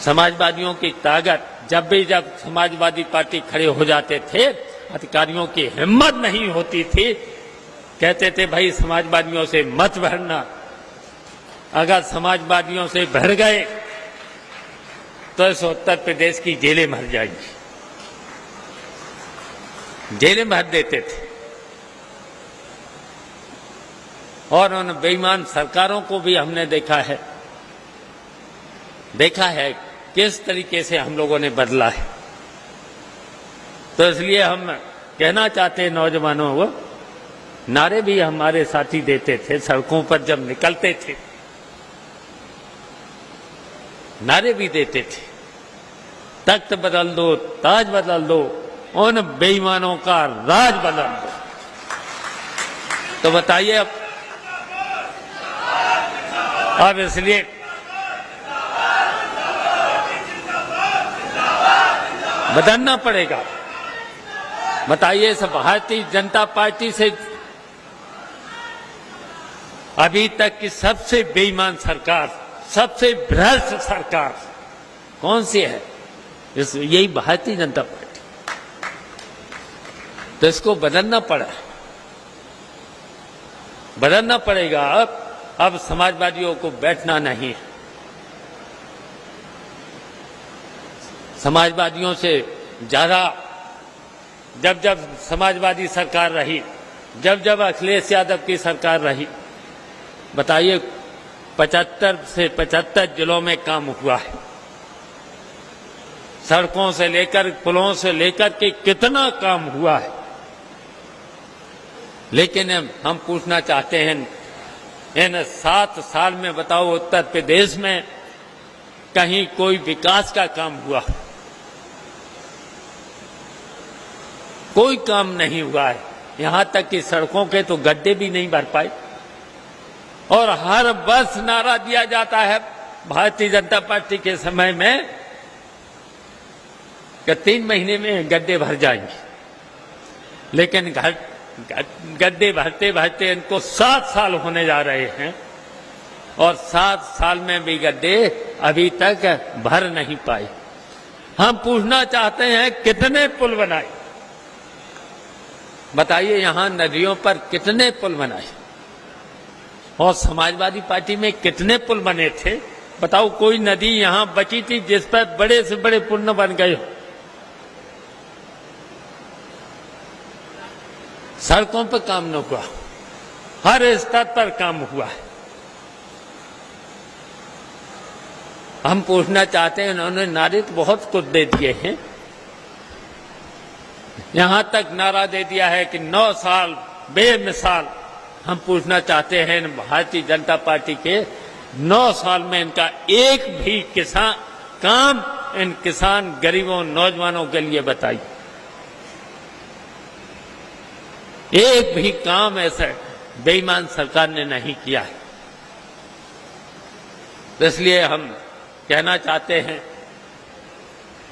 समाजवादियों की ताकत, जब समाजवादी पार्टी खड़े हो जाते थे, अधिकारियों की हिम्मत नहीं होती थी, कहते थे भाई समाजवादियों से मत भरना, अगर समाजवादियों से भर गए तो इस उत्तर प्रदेश की जेलें भर जाएंगी, जेलें भर देते थे। और उन बेईमान सरकारों को भी हमने देखा है किस तरीके से हम लोगों ने बदला है। तो इसलिए हम कहना चाहते हैं नौजवानों को, नारे भी हमारे साथी देते थे सड़कों पर जब निकलते थे, नारे भी देते थे, तख्त बदल दो, ताज बदल दो, उन बेईमानों का राज बदल दो। तो बताइए अब इसलिए बदलना पड़ेगा। बताइए इस भारतीय जनता पार्टी से अभी तक की सबसे बेईमान सरकार, सबसे भ्रष्ट सरकार कौन सी है? यही भारतीय जनता पार्टी। तो इसको बदलना पड़ेगा। अब समाजवादियों को बैठना नहीं है। समाजवादियों से ज्यादा जब समाजवादी सरकार रही, जब अखिलेश यादव की सरकार रही, बताइए 75 से 75 जिलों में काम हुआ है। सड़कों से लेकर, पुलों से लेकर के कितना काम हुआ है। लेकिन हम पूछना चाहते हैं, इन 7 साल में बताओ उत्तर प्रदेश में कहीं कोई विकास का काम हुआ? कोई काम नहीं हुआ है। यहां तक कि सड़कों के तो गड्ढे भी नहीं भर पाए। और हर वर्ष नारा दिया जाता है भारतीय जनता पार्टी के समय में कि 3 महीने में गड्ढे भर जाएंगे। लेकिन गड्ढे भरते भरते इनको 7 साल होने जा रहे हैं और 7 साल में भी गड्ढे अभी तक भर नहीं पाए। हम पूछना चाहते हैं कितने पुल बनाए? बताइए यहां नदियों पर कितने पुल बनाए? और समाजवादी पार्टी में कितने पुल बने थे? बताओ कोई नदी यहां बची थी जिस पर बड़े से बड़े पुल न बन गए हो? सड़कों पर काम न हुआ, हर स्तर पर काम हुआ है। हम पूछना चाहते हैं, उन्होंने नारे तो बहुत कुछ दे दिए हैं। यहां तक नारा दे दिया है कि 9 साल बेमिसाल। हम पूछना चाहते हैं भारतीय जनता पार्टी के 9 साल में इनका एक भी काम इन किसान, गरीबों, नौजवानों के लिए बताइए। एक भी काम ऐसा बेईमान सरकार ने नहीं किया है। तो इसलिए हम कहना चाहते हैं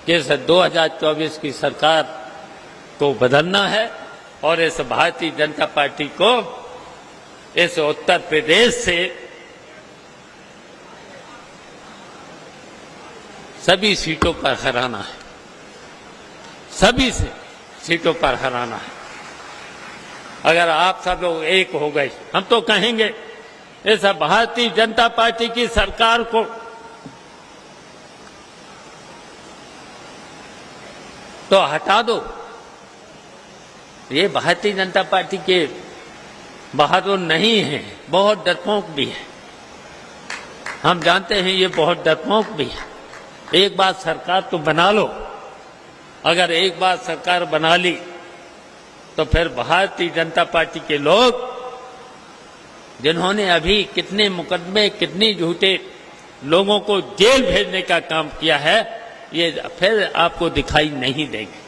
कि इस 2024 की सरकार को बदलना है और इस भारतीय जनता पार्टी को इस उत्तर प्रदेश से सभी सीटों पर हराना है, सभी सीटों पर हराना है। अगर आप सब लोग एक हो गए, हम तो कहेंगे इस भारतीय जनता पार्टी की सरकार को तो हटा दो। ये भारतीय जनता पार्टी के बहादुर नहीं है, बहुत डरपोक भी है। हम जानते हैं ये बहुत डरपोक भी है। एक बार सरकार तो बना लो। अगर एक बार सरकार बना ली तो फिर भारतीय जनता पार्टी के लोग, जिन्होंने अभी कितने मुकदमे, कितने झूठे लोगों को जेल भेजने का काम किया है, ये फिर आपको दिखाई नहीं देंगे।